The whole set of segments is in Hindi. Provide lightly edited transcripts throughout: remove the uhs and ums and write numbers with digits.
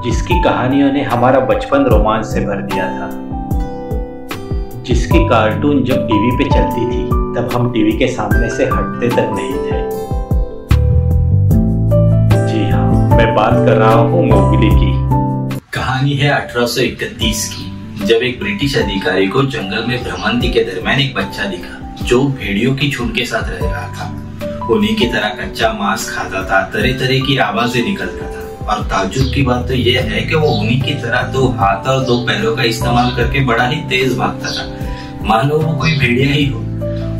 जिसकी कहानियों ने हमारा बचपन रोमांच से भर दिया था, जिसकी कार्टून जब टीवी पे चलती थी तब हम टीवी के सामने से हटते तक नहीं थे। जी हाँ, मैं बात कर रहा हूँ मोगली की। कहानी है 1831 की, जब एक ब्रिटिश अधिकारी को जंगल में भ्रमंती के दरमियान एक बच्चा दिखा जो भेड़ियों की झुंड के साथ रह रहा था। उन्हीं की तरह कच्चा मांस खाता था, तरह तरह की आवाजें निकलता था, और ताज्जुब की बात तो यह है कि वो उन्हीं की तरह 2 हाथ और 2 पैरों का इस्तेमाल करके बड़ा ही तेज भागता था, मानो वो कोई भेड़िया ही हो।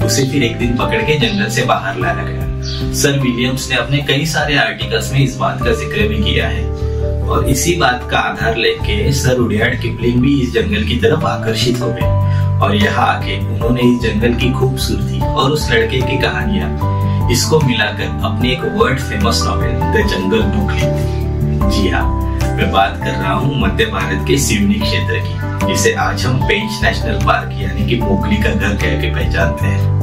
उसे फिर एक दिन पकड़ के जंगल से बाहर लाया गया। सर विलियम्स ने अपने कई सारे आर्टिकल्स में इस बात का जिक्र भी किया है, और इसी बात का आधार लेके सर रुडयार्ड किपलिंग भी इस जंगल की तरफ आकर्षित हो गए, और यहाँ आके उन्होंने इस जंगल की खूबसूरती और उस लड़के की कहानियां इसको मिलाकर अपनी एक world famous novel the jungle book लिखी। जी हाँ, मैं बात कर रहा हूँ मध्य भारत के सिवनी क्षेत्र की, जिसे आज हम पेंच नेशनल पार्क यानी कि मोगली का घर कह के पहचानते हैं।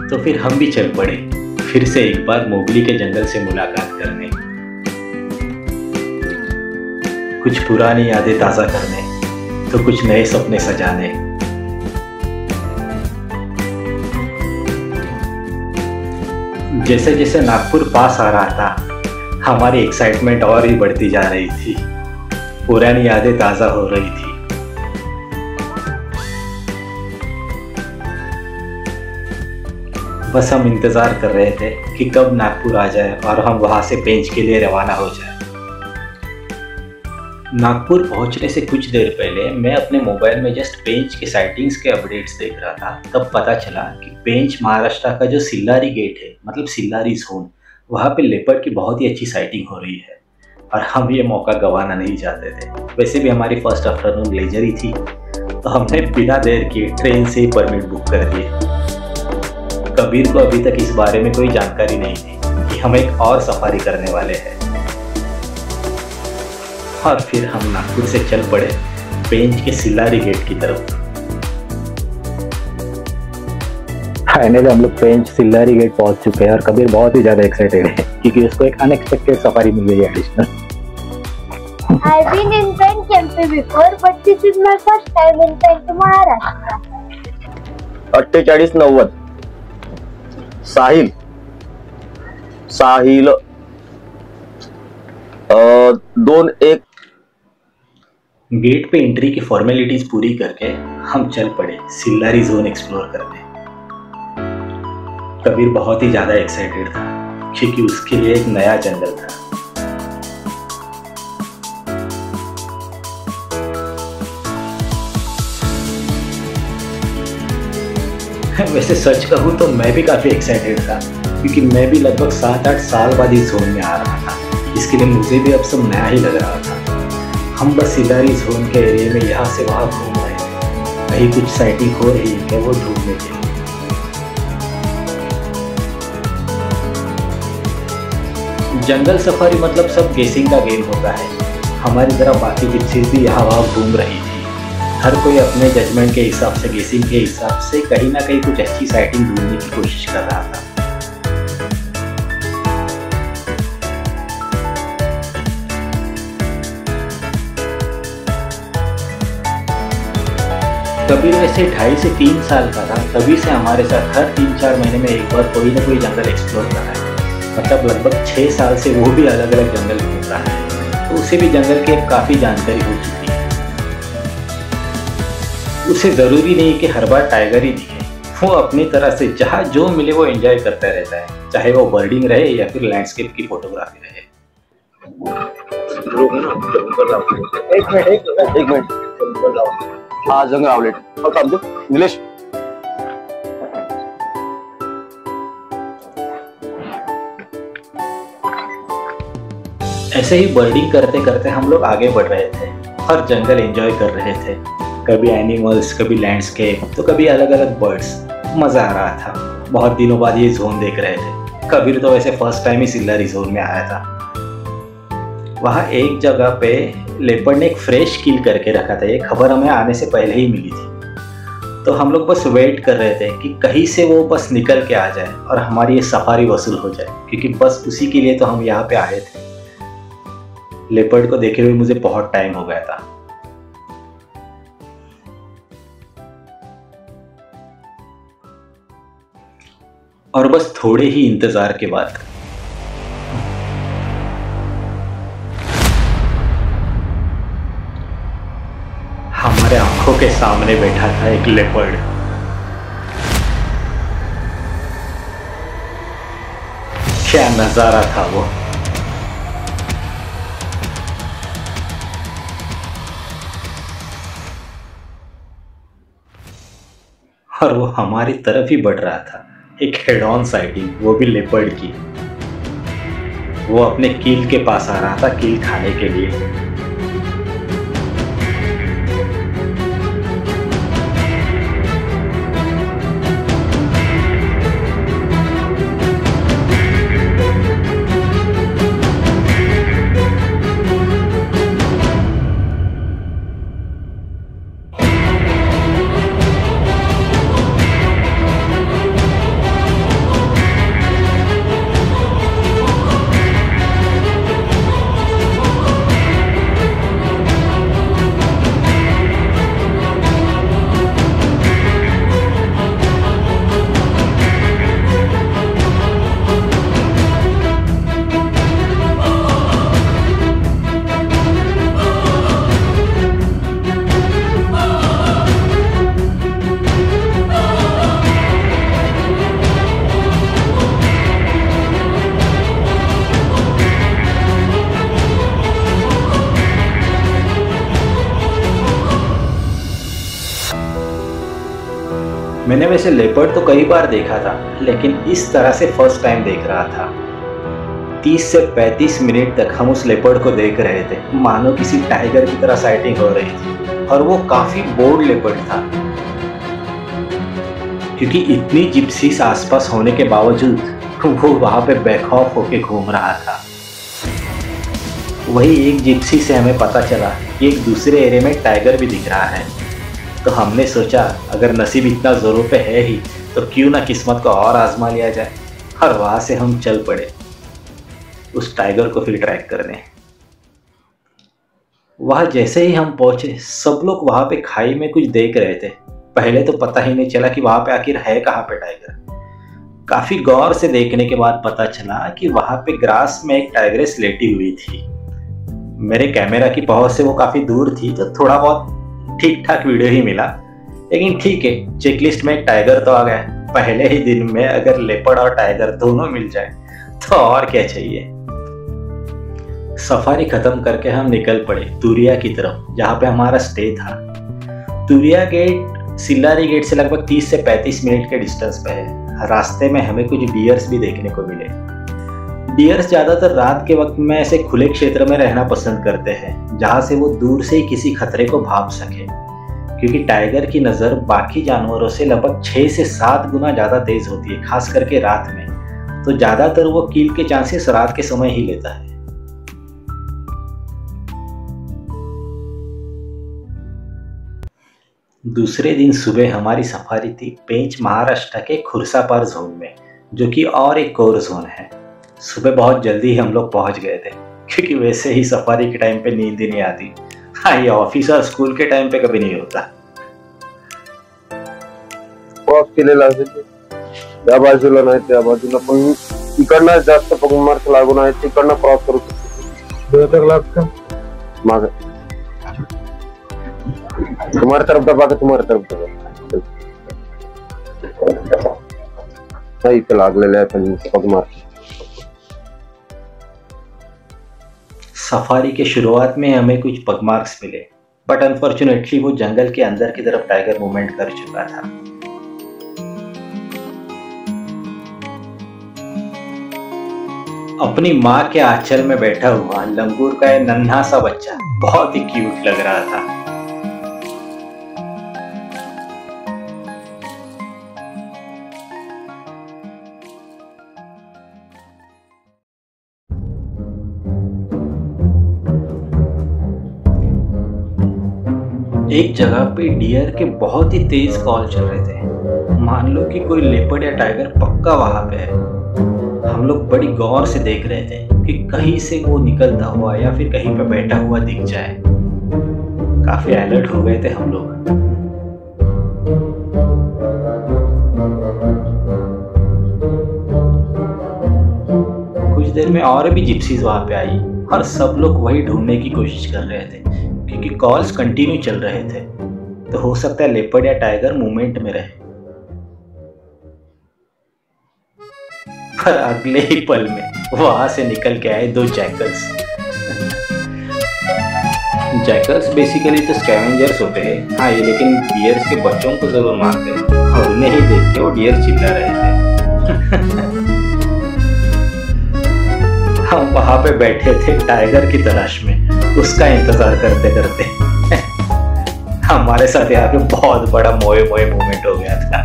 तो फिर हम भी चल पड़े फिर से एक बार मोगली के जंगल से मुलाकात करने, कुछ पुरानी यादें ताजा करने तो कुछ नए सपने सजाने। जैसे जैसे नागपुर पास आ रहा था, हमारी एक्साइटमेंट और ही बढ़ती जा रही थी, पुरानी यादें ताजा हो रही थी। बस हम इंतजार कर रहे थे कि कब नागपुर आ जाए और हम वहां से पेंच के लिए रवाना हो जाए। नागपुर पहुंचने से कुछ देर पहले मैं अपने मोबाइल में जस्ट पेंच के साइटिंग्स के अपडेट्स देख रहा था, तब पता चला कि पेंच महाराष्ट्र का जो सिल्लारी गेट है, मतलब सिल्लारी जोन, वहाँ पे लेपर्ड की बहुत ही अच्छी साइटिंग हो रही है, और हम ये मौका गंवाना नहीं चाहते थे। वैसे भी हमारी फर्स्ट आफ्टरनून लेजर ही थी, तो हमने बिना देर किए ट्रेन से ही परमिट बुक कर दिए। कबीर को अभी तक इस बारे में कोई जानकारी नहीं थी कि हम एक और सफारी करने वाले हैं, और फिर हम नागपुर से चल पड़े पेंच के सिल्लारी गेट की तरफ। फाइनली हम लोग पेंच सिल्लारी गेट पहुंच चुके हैं, और कबीर बहुत ही ज्यादा एक्साइटेड है क्योंकि उसको एक अनएक्सपेक्टेड सफारी मिल गई है additional. I've been in Pench MP before, but this is my first time in Pench Maharashtra. 4890 Sahil 2-1। Gate पे एंट्री की फॉर्मेलिटीज पूरी करके हम चल पड़े सिल्लारी जोन एक्सप्लोर करने। कबीर बहुत ही ज्यादा एक्साइटेड था क्योंकि उसके लिए एक नया जंगल था। वैसे सच कहूँ तो मैं भी काफी एक्साइटेड था, क्योंकि मैं भी लगभग 7-8 साल बाद इस जोन में आ रहा था। इसके लिए मुझे भी अब सब नया ही लग रहा था। हम बस सिल्लारी जोन के एरिया में यहाँ से वहाँ घूम रहे थे, कहीं कुछ साइटिंग हो रही है क्या वो ढूंढने के लिए। जंगल सफारी मतलब सब गेसिंग का गेम होता है। हमारी तरह बाकी जिप्सीज भी यहाँ वहाँ घूम रही थी, हर कोई अपने जजमेंट के हिसाब से, गेसिंग के हिसाब से कहीं ना कहीं कुछ अच्छी साइटिंग ढूंढने की कोशिश कर रहा था। कबीर वैसे 2.5 से 3 साल का था, तभी से हमारे साथ हर 3-4 महीने में एक बार कोई ना कोई जंगल एक्सप्लोर कर रहा है। मतलब लगभग 6 साल से वो भी अलग अलग जंगल घूम रहा है, तो उसे भी जंगल की काफी जानकारी हो चुकी है। उसे जरूरी नहीं कि हर बार टाइगर ही दिखे, वो अपनी तरह से जहाँ जो मिले वो एंजॉय करता रहता है, चाहे वो बर्डिंग रहे या फिर लैंडस्केप की फोटोग्राफी रहे। एक मिनट हाँ, जंगल आउटलेट और कब जो नीलेश। ऐसे ही बर्डिंग करते करते हम लोग आगे बढ़ रहे थे और जंगल एंजॉय कर रहे थे, कभी एनिमल्स, कभी लैंडस्केप, तो कभी अलग अलग बर्ड्स। मजा आ रहा था। बहुत दिनों बाद ये जोन देख रहे थे। कबीर तो वैसे फर्स्ट टाइम ही सिल्लारी जोन में आया था। वहाँ एक जगह पे लेपर्ड ने एक फ्रेश किल करके रखा था, ये खबर हमें आने से पहले ही मिली थी। तो हम लोग बस वेट कर रहे थे कि कहीं से वो बस निकल के आ जाए और हमारी ये सफारी वसूल हो जाए, क्योंकि बस उसी के लिए तो हम यहाँ पे आए थे। लेपर्ड को देखे हुए मुझे बहुत टाइम हो गया था। और बस थोड़े ही इंतजार के बाद हमारे आंखों के सामने बैठा था एक लेपर्ड। क्या नजारा था वो। और वो हमारी तरफ ही बढ़ रहा था, एक हेड ऑन साइटिंग, वो भी लेपर्ड की। वो अपने कील के पास आ रहा था कील खाने के लिए। मैंने वैसे लेपर्ड तो कई बार देखा था, लेकिन इस तरह से फर्स्ट टाइम देख रहा था। 30 से 35 मिनट तक हम उस लेपर्ड को देख रहे थे, मानो किसी टाइगर की तरह साइटिंग हो रही थी। और वो काफी बोल्ड लेपर्ड था, क्योंकि इतनी जिप्सीज आसपास होने के बावजूद वो वहां पे बेखौफ होके घूम रहा था। वही एक जिप्सी से हमें पता चला कि एक दूसरे एरिया में टाइगर भी दिख रहा है। तो हमने सोचा अगर नसीब इतना जोरों पे है ही तो क्यों ना किस्मत को और आजमा लिया जाए। और वहां से हम चल पड़े उस टाइगर को फिर ट्रैक करने। वहां जैसे ही हम पहुंचे सब लोग वहां पे खाई में कुछ देख रहे थे। पहले तो पता ही नहीं चला कि वहां पे आखिर है कहाँ पे टाइगर। काफी गौर से देखने के बाद पता चला कि वहां पे ग्रास में एक टाइग्रेस लेटी हुई थी। मेरे कैमरा की पहुंच से वो काफी दूर थी, तो थोड़ा बहुत ठीक ठाक वीडियो ही मिला। लेकिन ठीक है, चेकलिस्ट में एक टाइगर तो आ गया। पहले ही दिन में अगर लेपर्ड और टाइगर दोनों मिल जाए तो और क्या चाहिए। सफारी खत्म करके हम निकल पड़े तुरिया की तरफ, जहाँ पे हमारा स्टे था। तुरिया गेट सिल्लारी गेट से लगभग 30 से 35 मिनट के डिस्टेंस पे है। रास्ते में हमें कुछ डियर्स भी देखने को मिले। डियर्स ज्यादातर रात के वक्त में ऐसे खुले क्षेत्र में रहना पसंद करते हैं, जहां से वो दूर से ही किसी खतरे को भांप सके, क्योंकि टाइगर की नजर बाकी जानवरों से लगभग 6 से 7 गुना ज्यादा तेज होती है, खास करके रात में। तो ज्यादातर वो कील के चांसेस रात के समय ही लेता है। दूसरे दिन सुबह हमारी सफारी थी पेंच महाराष्ट्र के खुर्सापार जोन में, जो कि और एक कोर जोन है। सुबह बहुत जल्दी हम लोग पहुंच गए थे, क्योंकि वैसे ही सफारी के टाइम पे नींद ही नहीं आती। हाँ, ये ऑफिस और स्कूल के टाइम पे कभी नहीं होता। या बाजूला नाही त्या बाजूला, पण इकडनं जास्त पगमार्क लागून आहे, तिकडनं क्रॉस करू शकतो। मागे तुम्हारी तरफ दबा के तुम्हारी तरफ दबा इथे लागलेले आहे पण पगमार्क। सफारी के शुरुआत में हमें कुछ पगमार्क्स मिले, बट अनफॉर्चुनेटली वो जंगल के अंदर की तरफ टाइगर मूवमेंट कर चुका था। अपनी माँ के आंचल में बैठा हुआ लंगूर का एक नन्हा सा बच्चा बहुत ही क्यूट लग रहा था। एक जगह पे डियर के बहुत ही तेज कॉल चल रहे थे, मान लो कि कोई लेपर्ड या टाइगर पक्का वहां पे है। हम लोग बड़ी गौर से देख रहे थे कि कहीं से वो निकलता हुआ या फिर कहीं पे बैठा हुआ दिख जाए। काफी अलर्ट हो गए थे हम लोग। कुछ देर में और भी जिप्सीज वहां पे आई और सब लोग वही ढूंढने की कोशिश कर रहे थे, क्योंकि कॉल्स कंटिन्यू चल रहे थे। तो हो सकता है लेपर्ड या टाइगर मूवमेंट में रहे। पर अगले ही पल में वहां से निकल के आए 2 जैकल्स। जैकल्स बेसिकली तो स्कैवेंजर्स होते हैं, हाँ ये लेकिन डियर्स के बच्चों को जरूर मारते हैं, और उन्हें ही देख के वो डियर चिल्ला रहे थे। हम वहां पे बैठे थे टाइगर की तलाश में, उसका इंतजार करते करते। हमारे साथ यहाँ पे बहुत बड़ा मोए मोए मूवमेंट हो गया था।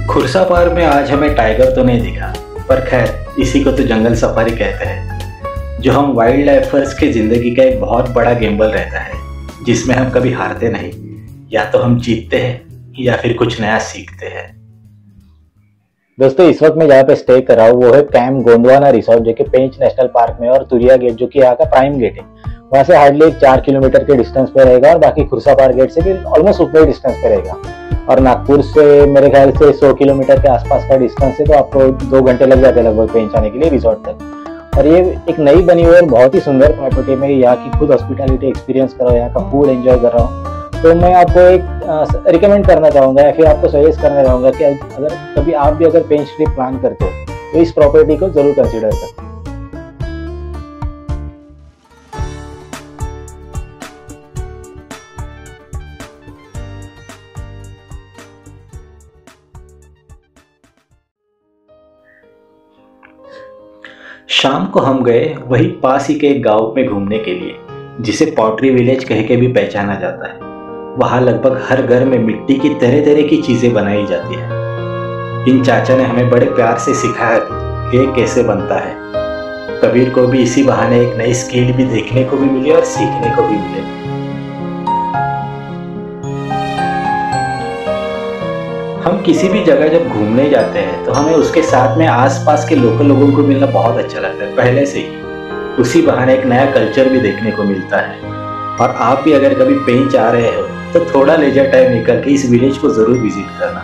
खुर्सापार में आज हमें टाइगर तो नहीं दिखा, पर खैर इसी को तो जंगल सफारी कहते हैं, जो हम वाइल्ड लाइफर्स की जिंदगी का एक बहुत बड़ा गेम्बल रहता है, जिसमें हम कभी हारते नहीं, या तो हम जीतते हैं या फिर कुछ नया सीखते हैं। दोस्तों इस वक्त मैं जहाँ पे स्टे कर रहा हूँ वो है कैंप गोंडवाना रिसोर्ट, जो कि पेंच नेशनल पार्क में, और तुरिया गेट जो कि यहाँ का प्राइम गेट है, वहाँ से हार्डली 4 किलोमीटर के डिस्टेंस पे रहेगा, और बाकी खुर्सापार गेट से भी ऑलमोस्ट उतने डिस्टेंस पे रहेगा। और नागपुर से मेरे ख्याल से 100 किलोमीटर के आसपास का डिस्टेंस है, तो आपको 2 घंटे लग जाते हैं लगभग पेंच आने के लिए रिसोर्ट तक। और ये एक नई बनी हुई और बहुत ही सुंदर प्रॉपर्टी में यहाँ की खुद हॉस्पिटैलिटी एक्सपीरियंस कर रहा हूँ, यहाँ का फूड एंजॉय कर रहा हूँ। तो मैं आपको एक रिकमेंड करना चाहूँगा या फिर आपको सजेस्ट करना चाहूँगा कि अगर कभी आप भी अगर पेंच ट्रिप प्लान करते हो तो इस प्रॉपर्टी को जरूर कंसिडर करें। शाम को हम गए वही पास ही के एक गांव में घूमने के लिए, जिसे पॉटरी विलेज कह के भी पहचाना जाता है। वहां लगभग हर घर में मिट्टी की तरह तरह की चीजें बनाई जाती है। इन चाचा ने हमें बड़े प्यार से सिखाया कि ये कैसे बनता है। कबीर को भी इसी बहाने एक नई स्किल भी देखने को भी मिली और सीखने को भी मिले। हम किसी भी जगह जब घूमने जाते हैं तो हमें उसके साथ में आसपास के लोकल लोगों को मिलना बहुत अच्छा लगता है पहले से ही। उसी बहाने एक नया कल्चर भी देखने को मिलता है। और आप भी अगर कभी पेंच आ रहे हो तो थोड़ा लेजर टाइम निकल के इस विलेज को जरूर विजिट करना।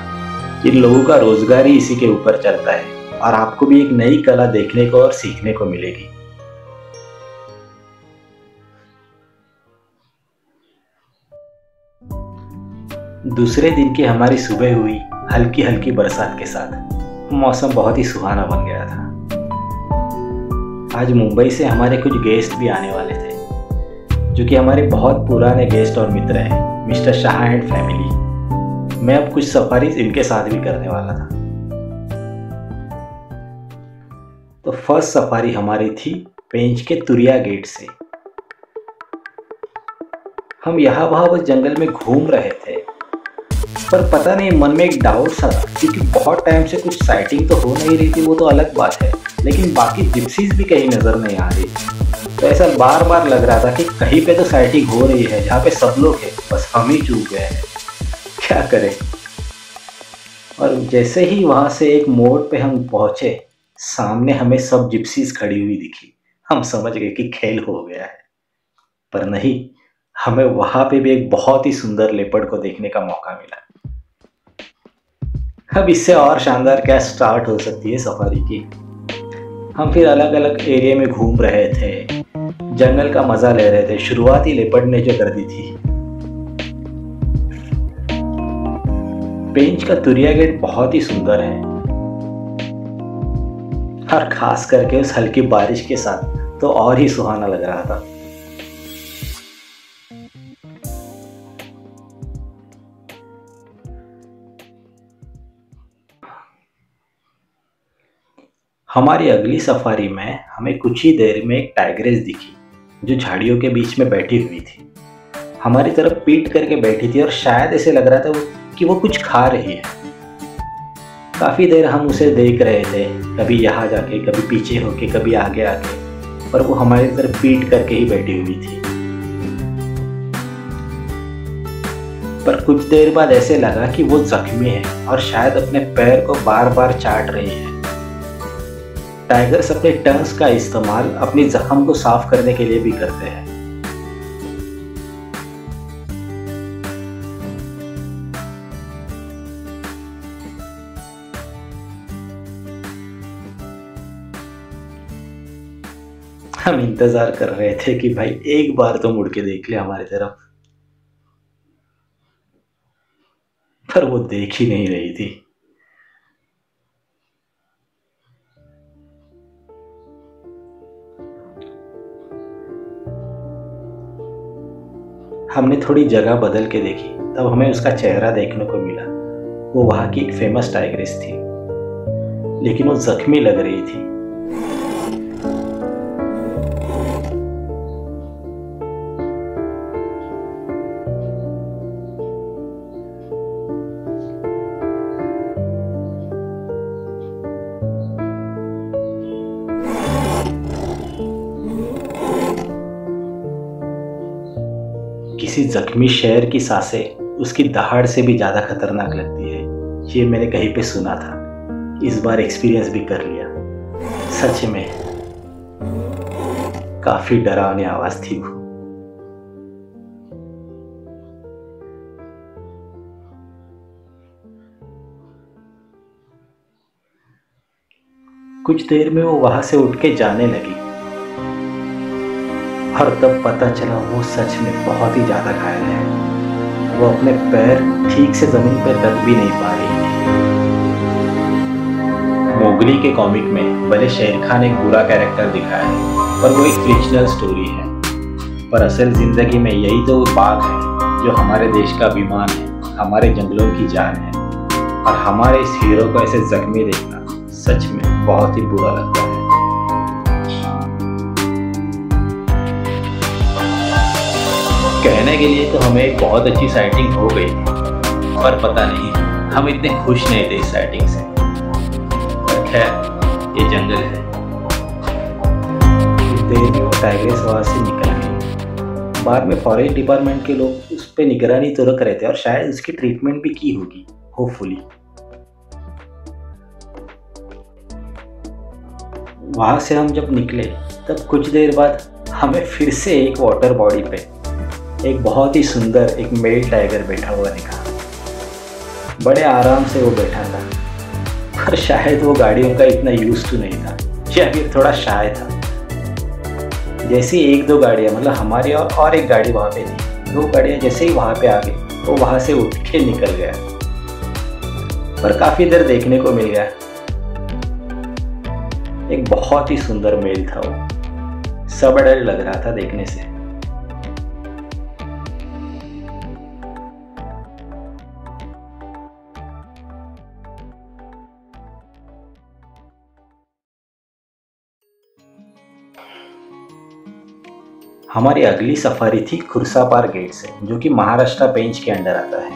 इन लोगों का रोजगार ही इसी के ऊपर चलता है, और आपको भी एक नई कला देखने को और सीखने को मिलेगी। दूसरे दिन की हमारी सुबह हुई हल्की हल्की बरसात के साथ। मौसम बहुत ही सुहाना बन गया था। आज मुंबई से हमारे कुछ गेस्ट भी आने वाले थे, जो कि हमारे बहुत पुराने गेस्ट और मित्र हैं, मिस्टर शाह एंड फैमिली। मैं अब कुछ सफारीज इनके साथ भी करने वाला था। तो फर्स्ट सफारी हमारी थी पेंच के तुरिया गेट से। हम यहाँ वहाँ बस जंगल में घूम रहे थे, पर पता नहीं मन में एक डाउट सा था, क्योंकि बहुत टाइम से कुछ साइटिंग तो हो नहीं रही थी, वो तो अलग बात है, लेकिन बाकी जिप्सीज भी कहीं नजर नहीं आ रही। तो ऐसा बार बार लग रहा था कि कहीं पे तो साइटिंग हो रही है जहाँ पे सब लोग हैं, बस हम ही चूक गए हैं, क्या करें। और जैसे ही वहां से एक मोड़ पे हम पहुंचे, सामने हमें सब जिप्सीज खड़ी हुई दिखी। हम समझ गए कि खेल हो गया है, पर नहीं, हमें वहां पे भी एक बहुत ही सुंदर लेपर्ड को देखने का मौका मिला। अब इससे और शानदार क्या स्टार्ट हो सकती है सफारी की। हम फिर अलग अलग एरिया में घूम रहे थे, जंगल का मजा ले रहे थे। शुरुआत ही लेपर्ड ने जो कर दी थी। पेंच का तुरिया गेट बहुत ही सुंदर है, और खास करके उस हल्की बारिश के साथ तो और ही सुहाना लग रहा था। हमारी अगली सफारी में हमें कुछ ही देर में एक टाइग्रेस दिखी, जो झाड़ियों के बीच में बैठी हुई थी। हमारी तरफ पीठ करके बैठी थी और शायद ऐसे लग रहा था कि वो कुछ खा रही है। काफी देर हम उसे देख रहे थे, कभी यहाँ जाके, कभी पीछे होके, कभी आगे आके, पर वो हमारी तरफ पीठ करके ही बैठी हुई थी। पर कुछ देर बाद ऐसे लगा कि वो जख्मी है और शायद अपने पैर को बार बार चाट रही है। टाइगर्स अपने टंग्स का इस्तेमाल अपनी जख्म को साफ करने के लिए भी करते हैं। हम इंतजार कर रहे थे कि भाई एक बार तो मुड़ के देख ले हमारी तरफ, पर वो देख ही नहीं रही थी। हमने थोड़ी जगह बदल के देखी, तब हमें उसका चेहरा देखने को मिला। वो वहां की एक फेमस टाइग्रेस थी, लेकिन वो जख्मी लग रही थी। किसी जख्मी शेर की सांसें उसकी दहाड़ से भी ज्यादा खतरनाक लगती है, ये मैंने कहीं पे सुना था। इस बार एक्सपीरियंस भी कर लिया। सच में काफी डरावनी आवाज थी वो। कुछ देर में वो वहां से उठ के जाने लगी और तब पता चला वो सच में बहुत ही ज्यादा घायल है। वो अपने पैर ठीक से जमीन पर रख भी नहीं पा रही थी। मोगली के कॉमिक में भले शेर खान एक बुरा कैरेक्टर दिखाया है, पर वो एक फिक्शनल स्टोरी है। पर असल जिंदगी में यही तो बाघ है जो हमारे देश का अभिमान है, हमारे जंगलों की जान है। और हमारे इस हीरो को ऐसे जख्मी देखना सच में बहुत ही बुरा लगता है। कहने के लिए तो हमें एक बहुत अच्छी साइटिंग हो गई थी, पर पता नहीं हम इतने खुश नहीं थे इस साइटिंग से। पर खैर, ये जंगल है। कुछ देर में वो टाइग्रेस वहां से निकल गई। बाद में फॉरेस्ट डिपार्टमेंट के लोग उस पर निगरानी तो रख रहे थे और शायद उसकी ट्रीटमेंट भी की होगी, होपफुली। वहां से हम जब निकले तब कुछ देर बाद हमें फिर से एक वाटर बॉडी पे एक बहुत ही सुंदर एक मेल टाइगर बैठा हुआ दिखा। बड़े आराम से वो बैठा था, पर शायद वो गाड़ियों का इतना यूज टू नहीं था, या फिर थोड़ा शाय था। जैसी एक दो गाड़ियां, मतलब हमारी और एक गाड़ी वहां पे थी, दो गाड़ियां जैसे ही वहां पे आ गई वो वहां से उठ के निकल गया। पर काफी देर देखने को मिल गया। एक बहुत ही सुंदर मेल था वो, सब डर लग रहा था देखने से। हमारी अगली सफारी थी खुर्सापार गेट से, जो कि महाराष्ट्र पेंच के अंडर आता है।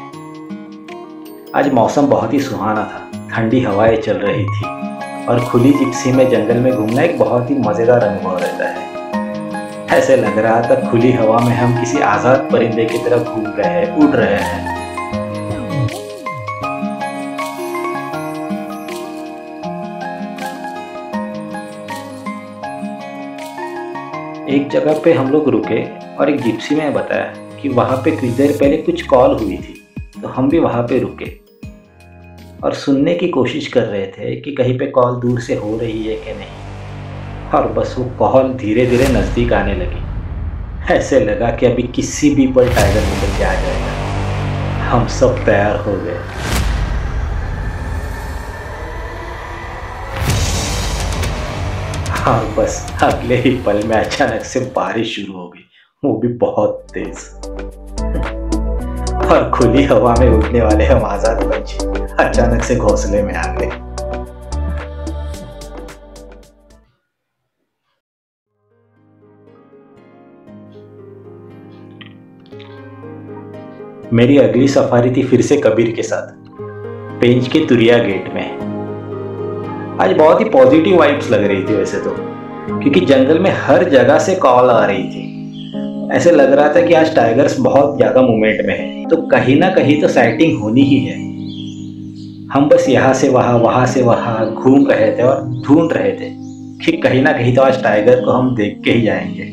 आज मौसम बहुत ही सुहाना था, ठंडी हवाएं चल रही थी और खुली जिप्सी में जंगल में घूमना एक बहुत ही मजेदार अनुभव रहता है। ऐसे लग रहा था खुली हवा में हम किसी आजाद परिंदे की तरह घूम रहे हैं, उड़ रहे हैं। एक जगह पे हम लोग रुके और एक जिप्सी में बताया कि वहां पे कुछ देर पहले कुछ कॉल हुई थी, तो हम भी वहां पे रुके और सुनने की कोशिश कर रहे थे कि कहीं पे कॉल दूर से हो रही है कि नहीं। और बस वो कॉल धीरे धीरे नज़दीक आने लगी। ऐसे लगा कि अभी किसी भी पल टाइगर निकल के आ जाएगा। हम सब तैयार हो गए। हाँ, बस अगले ही पल में अचानक से बारिश शुरू हो गई, वो भी बहुत तेज। और खुली हवा में उड़ने वाले हम आजाद पंछी अचानक से घोंसले में आ गए। मेरी अगली सफारी थी फिर से कबीर के साथ, पेंच के तुरिया गेट में। आज बहुत ही पॉजिटिव वाइब्स लग रही थी वैसे तो, क्योंकि जंगल में हर जगह से कॉल आ रही थी ऐसे लग रहा था कि आज टाइगर्स बहुत ज़्यादा मूवमेंट में है, तो कहीं ना कहीं तो साइटिंग होनी ही है। हम बस यहाँ से वहाँ से वहाँ घूम रहे थे और ढूंढ रहे थे कि कहीं ना कहीं तो आज टाइगर को हम देख के ही जाएंगे।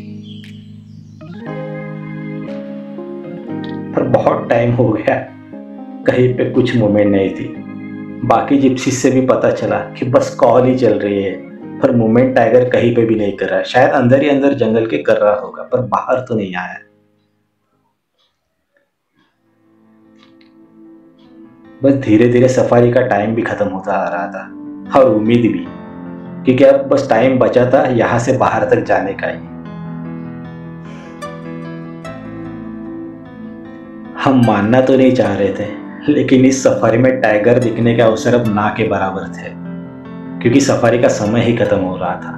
पर बहुत टाइम हो गया, कहीं पे कुछ मूवमेंट नहीं थी। बाकी जिप्सीज से भी पता चला कि बस कॉल ही चल रही है, पर मूवमेंट टाइगर कहीं पे भी नहीं कर रहा है। शायद अंदर ही अंदर जंगल के कर रहा होगा, पर बाहर तो नहीं आया। बस धीरे धीरे सफारी का टाइम भी खत्म होता आ रहा था और उम्मीद भी, क्योंकि अब बस टाइम बचा था यहां से बाहर तक जाने का ही। हम मानना तो नहीं चाह रहे थे, लेकिन इस सफारी में टाइगर दिखने के अवसर अब ना के बराबर थे, क्योंकि सफारी का समय ही खत्म हो रहा था।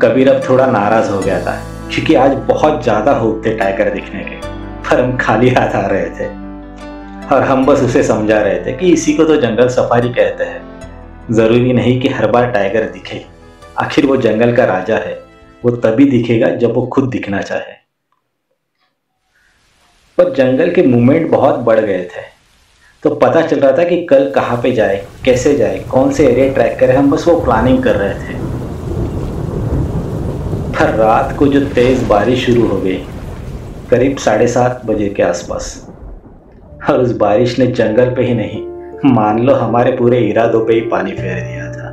कबीर अब थोड़ा नाराज हो गया था, क्योंकि आज बहुत ज्यादा होप थे टाइगर दिखने के, पर हम खाली हाथ आ रहे थे और हम बस उसे समझा रहे थे कि इसी को तो जंगल सफारी कहते हैं। जरूरी नहीं कि हर बार टाइगर दिखे, आखिर वो जंगल का राजा है, वो तभी दिखेगा जब वो खुद दिखना चाहे। पर जंगल के मूवमेंट बहुत बढ़ गए थे, तो पता चल रहा था कि कल कहाँ पे जाए, कैसे जाए, कौन से एरिया ट्रैक करें, हम बस वो प्लानिंग कर रहे थे। पर रात को जो तेज बारिश शुरू हो गई, करीब 7:30 बजे के आसपास, और उस बारिश ने जंगल पे ही नहीं, मान लो हमारे पूरे इरादों पे ही पानी फेर दिया था।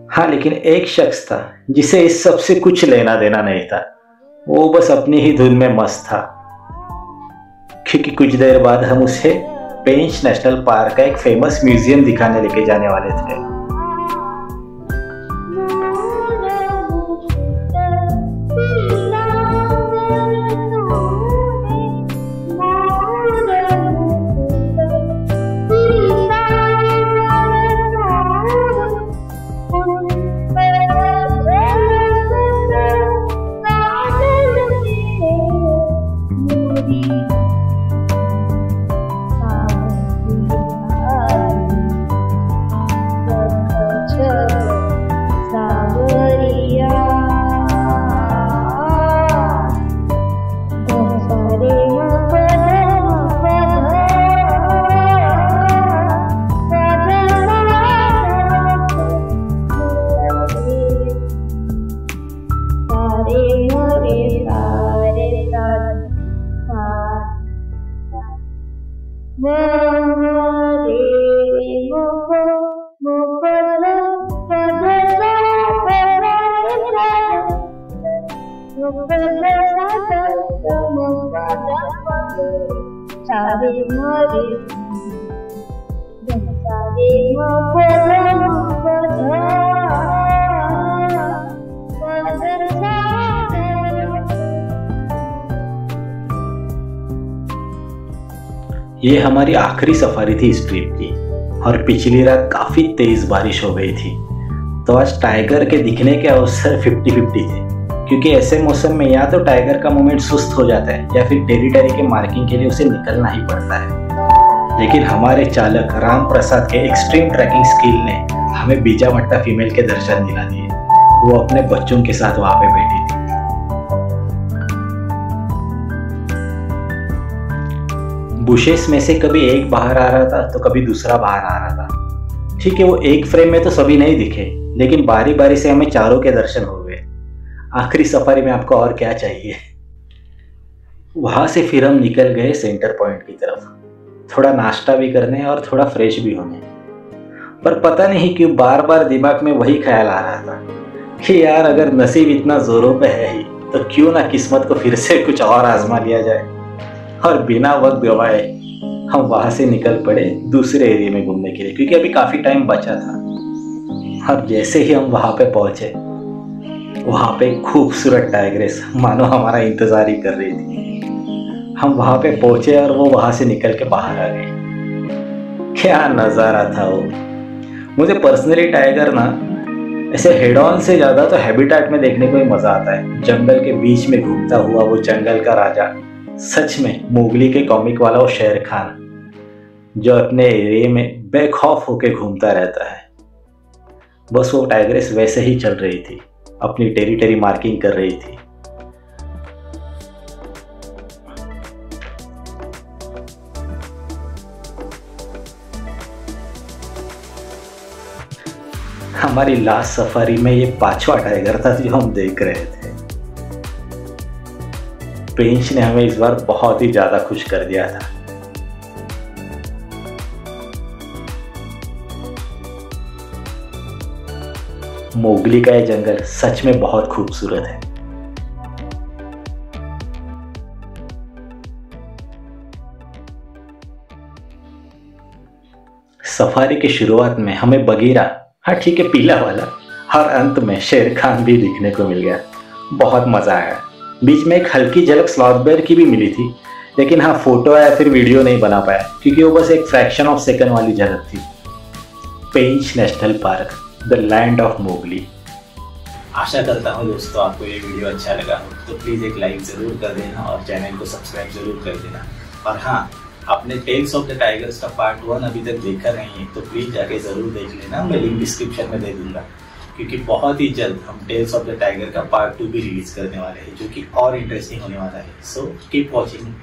हाँ, लेकिन एक शख्स था जिसे इस सब से कुछ लेना देना नहीं था। वो बस अपनी ही धुन में मस्त था, क्योंकि कुछ देर बाद हम उसे पेंच नेशनल पार्क का एक फेमस म्यूजियम दिखाने लेके जाने वाले थे। ये हमारी आखिरी सफारी थी इस ट्रिप की, और पिछली रात काफी तेज बारिश हो गई थी, तो आज टाइगर के दिखने के अवसर 50-50 थे, क्योंकि ऐसे मौसम में या तो टाइगर का मूवमेंट सुस्त हो जाता है या फिर टेरिटरी के मार्किंग के लिए उसे निकलना ही पड़ता है। लेकिन हमारे चालक राम प्रसाद के एक्सट्रीम ट्रैकिंग स्किल ने हमें बीजामट्टा फीमेल के दर्शन दिला दिए। वो अपने बच्चों के साथ वहां पे बैठी थी। बुशेस में से कभी एक बाहर आ रहा था तो कभी दूसरा बाहर आ रहा था। ठीक है, वो एक फ्रेम में तो सभी नहीं दिखे, लेकिन बारी बारी से हमें चारों के दर्शन हो गए। आखिरी सफारी में आपको और क्या चाहिए। वहां से फिर हम निकल गए सेंटर पॉइंट की तरफ, थोड़ा नाश्ता भी करने और थोड़ा फ्रेश भी होने। पर पता नहीं क्यों बार बार दिमाग में वही ख्याल आ रहा था कि यार अगर नसीब इतना जोरों पे है ही तो क्यों ना किस्मत को फिर से कुछ और आजमा लिया जाए। और बिना वक्त गवाए हम वहां से निकल पड़े दूसरे एरिया में घूमने के लिए, क्योंकि अभी काफी टाइम बचा था। और जैसे ही हम वहां पे पहुंचे, वहां पे खूबसूरत टाइग्रेस मानो हमारा इंतजार ही कर रही थी। हम वहां पे पहुंचे और वो वहां से निकल के बाहर आ गई। क्या नजारा था वो। मुझे पर्सनली टाइगर ना ऐसे हेड ऑन से ज्यादा तो हैबिटेट में देखने को ही मजा आता है। जंगल के बीच में घूमता हुआ वो जंगल का राजा, सच में मोगली के कॉमिक वाला वो शेर खान जो अपने एरिया में बेखौफ होके घूमता रहता है। बस वो टाइग्रेस वैसे ही चल रही थी, अपनी टेरिटरी मार्किंग कर रही थी। हमारी लास्ट सफारी में ये 5वां टाइगर था जो हम देख रहे थे। पेंच ने हमें इस बार बहुत ही ज्यादा खुश कर दिया था। मोगली का ये जंगल सच में बहुत खूबसूरत है। सफारी की शुरुआत में हमें बगीरा, हाँ ठीक है पीला वाला, और अंत में शेर खान भी दिखने को मिल गया। बहुत मजा आया। बीच में एक हल्की झलक स्लॉथ बेयर की भी मिली थी, लेकिन हाँ फोटो या फिर वीडियो नहीं बना पाया क्योंकि वो बस एक फ्रैक्शन ऑफ सेकंड वाली झलक थी। Pench national park, the land of Mowgli. आशा करता हूँ दोस्तों आपको ये वीडियो अच्छा लगा हो, तो प्लीज़ एक लाइक ज़रूर कर देना और चैनल को सब्सक्राइब ज़रूर कर देना। और हाँ, आपने टेल्स ऑफ द टाइगर्स का पार्ट 1 अभी तक देखा नहीं है तो प्लीज़ जाके ज़रूर देख लेना। मैं लिंक डिस्क्रिप्शन में दे दूंगा, क्योंकि बहुत ही जल्द हम टेल्स ऑफ द टाइगर का पार्ट 2 भी रिलीज़ करने वाले हैं, जो कि और इंटरेस्टिंग होने वाला है। So keep watching.